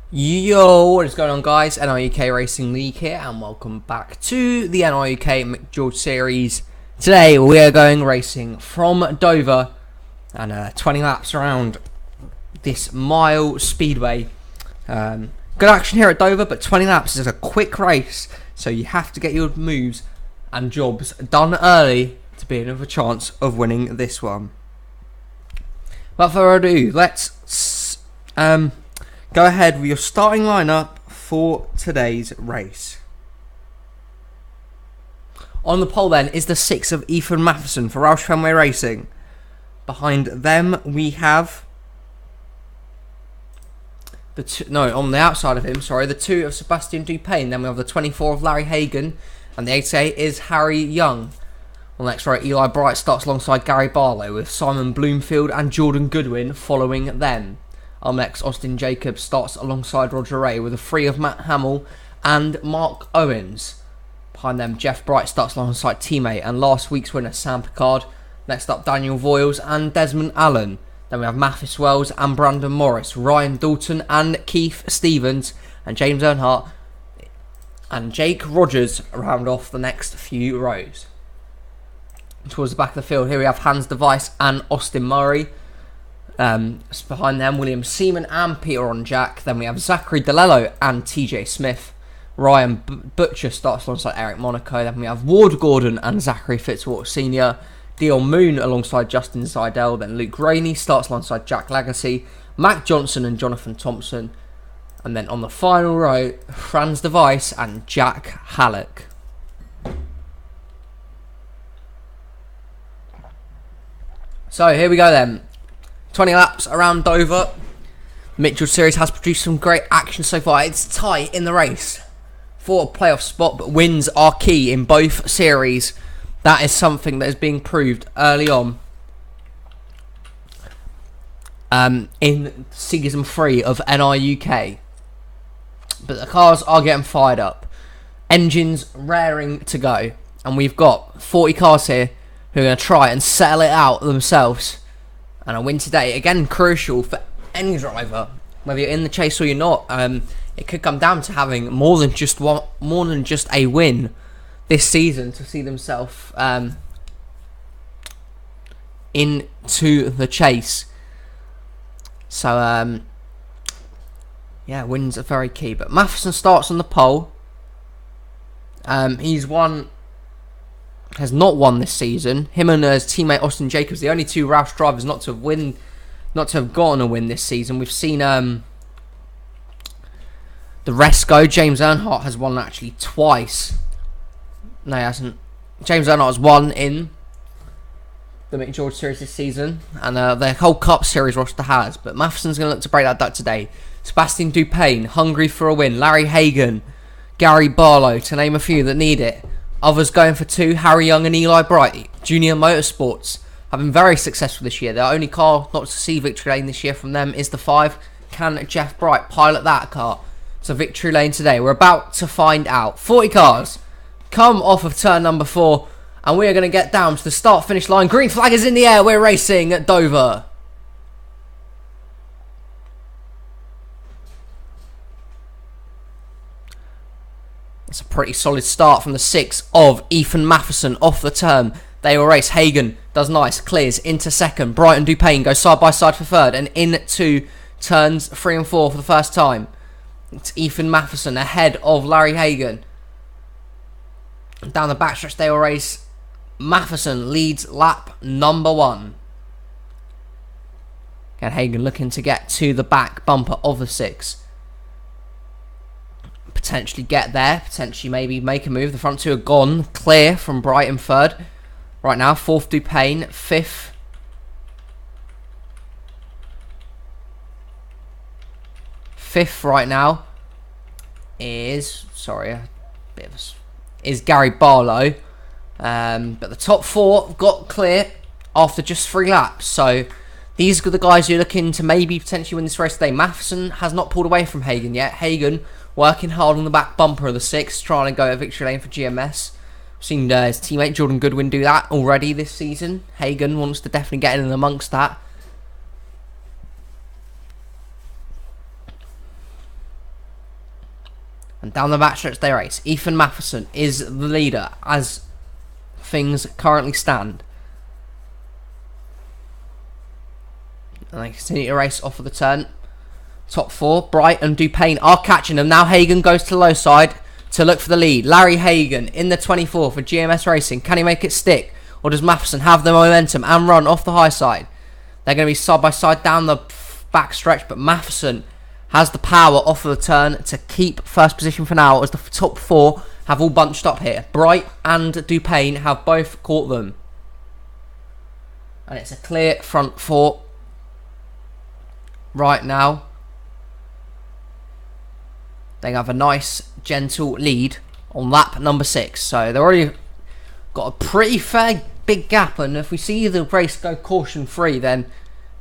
Yo, what is going on, guys? NRUK Racing League here, and welcome back to the NRUK Mick George series. Today we are going racing from Dover and 20 laps around this mile speedway. Good action here at Dover, but 20 laps is a quick race, so you have to get your moves and jobs done early to be in with a chance of winning this one. Without further ado, let's go ahead with your starting lineup for today's race. On the pole then is the 6 of Ethan Matheson for Roush Fenway Racing. Behind them we have on the outside of him, the 2 of Sebastian Dupain. Then we have the 24 of Larry Hagan, and the 88 is Harry Young. On the next row, Eli Bright starts alongside Gary Barlow, with Simon Bloomfield and Jordan Goodwin following them. Our next, Austin Jacobs starts alongside Roger Ray with a 3 of Matt Hamill and Mark Owens. Behind them, Jeff Bright starts alongside teammate and last week's winner Sam Picard. Next up, Daniel Voiles and Desmond Allen. Then we have Mathis Wells and Brandon Morris, Ryan Dalton and Keith Stevens, and James Earnhardt and Jake Rogers round off the next few rows. Towards the back of the field, here we have Hans Device and Austin Murray. Behind them, William Seaman and Peter Onjack. Then we have Zachary DeLello and TJ Smith. Ryan Butcher starts alongside Eric Monaco. Then we have Ward Gordon and Zachary Fitzwater Sr. Dion Moon alongside Justin Seidel. Then Luke Rainey starts alongside Jack Lagacy, Mac Johnson and Jonathan Thompson. And then on the final row, Franz Device and Jack Halleck. So here we go then. 20 laps around Dover. Mick George Series has produced some great action so far. It's tight in the race for a playoff spot, but wins are key in both series. That is something that is being proved early on in Season 3 of NRUK. But the cars are getting fired up. Engines raring to go. And we've got 40 cars here who are going to try and settle it out themselves. And a win today, again, crucial for any driver, whether you're in the chase or you're not. It could come down to having more than just a win this season to see themselves into the chase. So, wins are very key. But Matheson starts on the pole. Has not won this season. Him and his teammate Austin Jacobs, the only 2 Roush drivers not to have gotten a win this season. We've seen the rest go. James Earnhardt has won actually twice. No, he hasn't. James Earnhardt has won in the Mick George Series this season, and the whole Cup Series roster has. But Matheson's going to look to break that duck today. Sebastian Dupain, hungry for a win. Larry Hagan, Gary Barlow, to name a few that need it. Others going for 2, Harry Young and Eli Bright. Junior Motorsports have been very successful this year. The only car not to see victory lane this year from them is the 5. Can Jeff Bright pilot that car to victory lane today? We're about to find out. 40 cars come off of turn number 4, and we are going to get down to the start-finish line. Green flag is in the air. We're racing at Dover. That's a pretty solid start from the 6 of Ethan Matheson off the turn. They will race. Hagan does nice, clears into second. Bright and Dupain go side by side for third, and into turns 3 and 4 for the first time. It's Ethan Matheson ahead of Larry Hagan. Down the backstretch they will race. Matheson leads lap number 1. Again, Hagan looking to get to the back bumper of the 6. Potentially get there, potentially maybe make a move. The front 2 are gone, clear from Bright in third. Right now, 4th Dupain, 5th. Fifth right now is Gary Barlow. But the top 4 got clear after just 3 laps. So these are the guys you're looking to maybe potentially win this race today. Matheson has not pulled away from Hagan yet. Hagan working hard on the back bumper of the 6, trying to go at victory lane for GMS. We've seen his teammate Jordan Goodwin do that already this season. Hagan wants to definitely get in amongst that. And down the backstretch they race. Ethan Matheson is the leader as things currently stand. And they continue to race off of the turn. Top 4, Bright and Dupain are catching them. Now Hagen goes to the low side to look for the lead. Larry Hagen in the 24 for GMS Racing. Can he make it stick? Or does Matheson have the momentum and run off the high side? They're going to be side by side down the back stretch, but Matheson has the power off of the turn to keep first position for now, as the top 4 have all bunched up here. Bright and Dupain have both caught them. And it's a clear front 4 right now. They have a nice, gentle lead on lap number 6. So they've already got a pretty fair big gap. And if we see the race go caution free, then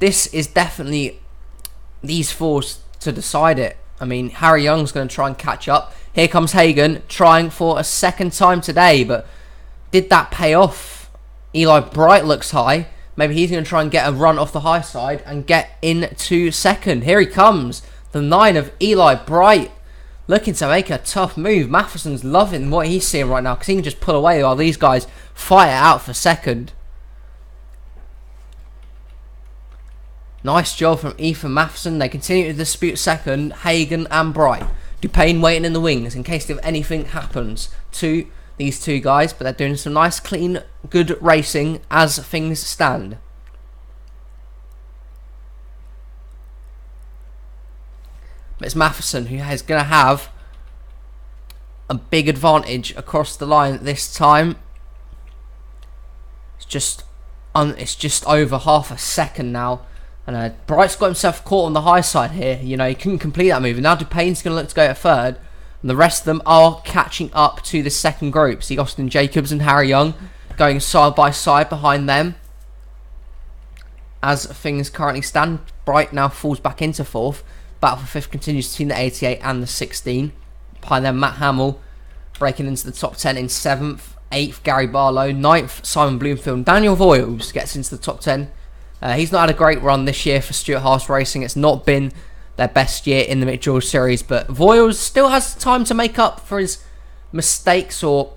this is definitely these 4s to decide it. I mean, Harry Young's going to try and catch up. Here comes Hagen trying for a second time today. But did that pay off? Eli Bright looks high. Maybe he's going to try and get a run off the high side and get into second. Here he comes. The 9 of Eli Bright. Looking to make a tough move. Matheson's loving what he's seeing right now because he can just pull away while these guys fight it out for second. Nice job from Ethan Matheson. They continue to dispute second, Hagen and Bright. Dupain waiting in the wings in case if anything happens to these 2 guys. But they're doing some nice, clean, good racing as things stand. It's Matheson who is going to have a big advantage across the line this time. It's just over half a second now, and Bright's got himself caught on the high side here. You know, he couldn't complete that move, and now Dupain's going to look to go at third, and the rest of them are catching up to the second group. See Austin Jacobs and Harry Young going side by side behind them. As things currently stand, Bright now falls back into 4th. Battle for 5th continues between the 88 and the 16. Behind them, Matt Hamill breaking into the top 10 in 7th. 8th, Gary Barlow. 9th, Simon Bloomfield. Daniel Voiles gets into the top 10. He's not had a great run this year for Stuart Haas Racing. It's not been their best year in the Mick George Series, but Voiles still has time to make up for his mistakes or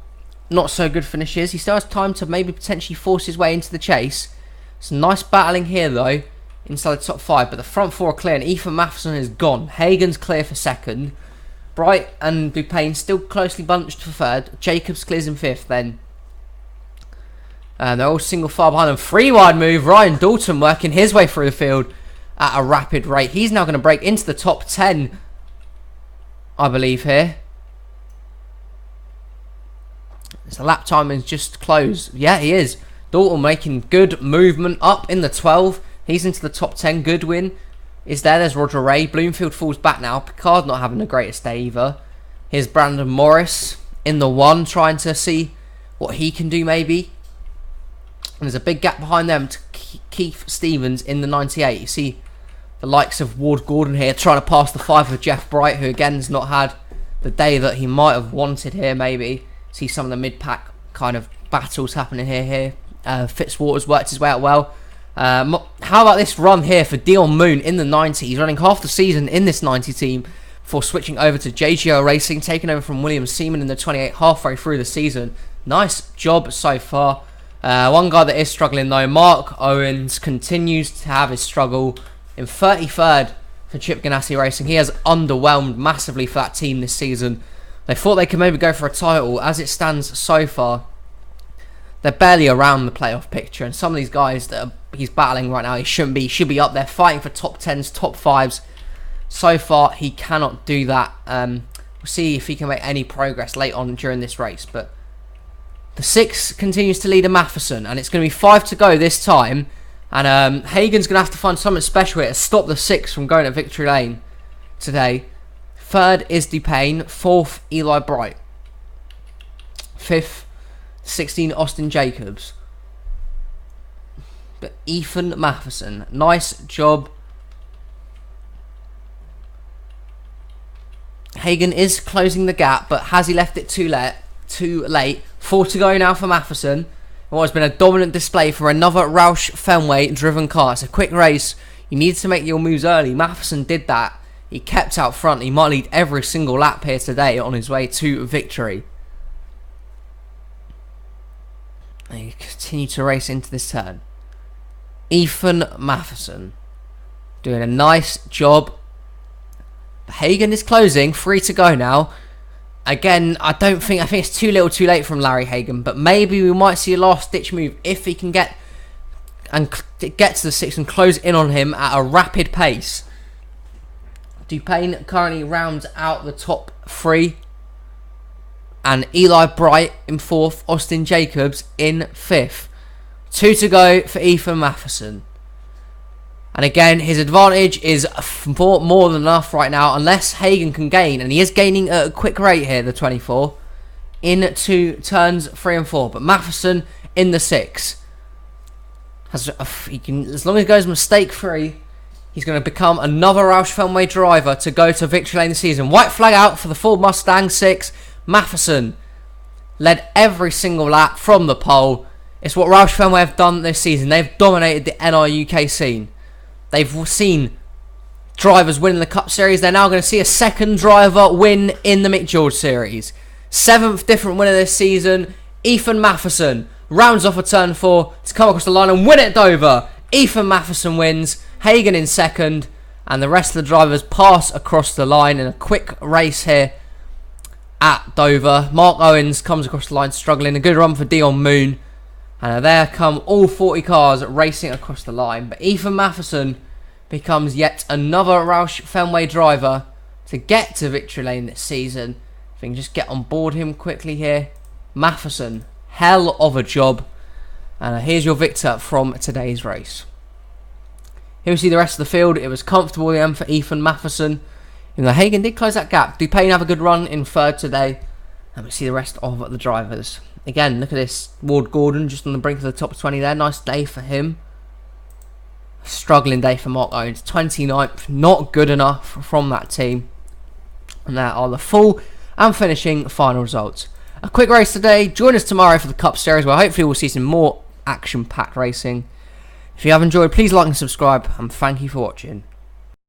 not so good finishes. He still has time to maybe potentially force his way into the chase. Some nice battling here though inside the top 5, but the front 4 are clear and Ethan Matheson is gone. Hagen's clear for second. Bright and Dupain still closely bunched for third. Jacobs clears in 5th then. And they're all single file behind them. 3 wide move. Ryan Dalton working his way through the field at a rapid rate. He's now going to break into the top 10, I believe, here. So lap time is just closed. Yeah, he is. Dalton making good movement up in the 12. He's into the top 10. Goodwin is there. There's Roger Ray. Bloomfield falls back now. Picard not having the greatest day either. Here's Brandon Morris in the 1, trying to see what he can do maybe. And there's a big gap behind them to Keith Stevens in the 98. You see the likes of Ward Gordon here trying to pass the 5 of Jeff Bright, who again has not had the day that he might have wanted here maybe. See some of the mid-pack kind of battles happening here. Fitzwater's worked his way out well. How about this run here for Dion Moon in the 90? He's running half the season in this 90 team before switching over to JGO Racing, taking over from William Seaman in the 28 halfway through the season. Nice job so far. One guy that is struggling though, Mark Owens, continues to have his struggle in 33rd for Chip Ganassi Racing. He has underwhelmed massively for that team this season. They thought they could maybe go for a title. As it stands so far, they're barely around the playoff picture, and some of these guys that he's battling right now, he shouldn't be. He should be up there fighting for top 10s, top 5s. So far, he cannot do that. We'll see if he can make any progress late on during this race. But the 6 continues to lead a Matheson, and it's going to be 5 to go this time. And Hagen's going to have to find something special here to stop the 6 from going to victory lane today. 3rd is Dupain. 4th, Eli Bright. 5th, 16, Austin Jacobs. But Ethan Matheson, nice job. Hagen is closing the gap, but has he left it too late? 4 to go now for Matheson. What has been a dominant display for another Roush Fenway driven car. It's a quick race. You need to make your moves early. Matheson did that. He kept out front. He might lead every single lap here today on his way to victory. And he continued to race into this turn. Ethan Matheson doing a nice job. Hagen is closing. 3 to go now. Again, I think it's too little too late from Larry Hagen, but maybe we might see a last ditch move if he can get to the 6 and close in on him at a rapid pace. Dupain currently rounds out the top 3, and Eli Bright in 4th, Austin Jacobs in 5th. 2 to go for Ethan Matheson. And again, his advantage is more than enough right now, unless Hagen can gain. And he is gaining at a quick rate here, the 24, into turns 3 and 4. But Matheson in the 6. As long as he goes mistake-free, he's going to become another Roush Fenway driver to go to victory lane this season. White flag out for the Ford Mustang 6. Matheson led every single lap from the pole. It's what Roush Fenway have done this season. They've dominated the NRUK scene. They've seen drivers win in the Cup Series. They're now going to see a second driver win in the Mick George Series. 7th different winner this season. Ethan Matheson rounds off a turn 4 to come across the line and win at Dover. Ethan Matheson wins. Hagen in 2nd. And the rest of the drivers pass across the line in a quick race here at Dover. Mark Owens comes across the line struggling. A good run for Dion Moon. And there come all 40 cars racing across the line. But Ethan Matheson becomes yet another Roush Fenway driver to get to victory lane this season. If we can just get on board him quickly here. Matheson, hell of a job. And here's your victor from today's race. Here we see the rest of the field. It was comfortable in the end for Ethan Matheson. Even though Hagen did close that gap. Dupain have a good run in 3rd today. And we see the rest of the drivers. Again, look at this. Ward Gordon just on the brink of the top 20 there. Nice day for him. Struggling day for Mark Owens. 29th. Not good enough from that team. And there are the full and finishing final results. A quick race today. Join us tomorrow for the Cup Series, where hopefully we'll see some more action-packed racing. If you have enjoyed, please like and subscribe. And thank you for watching.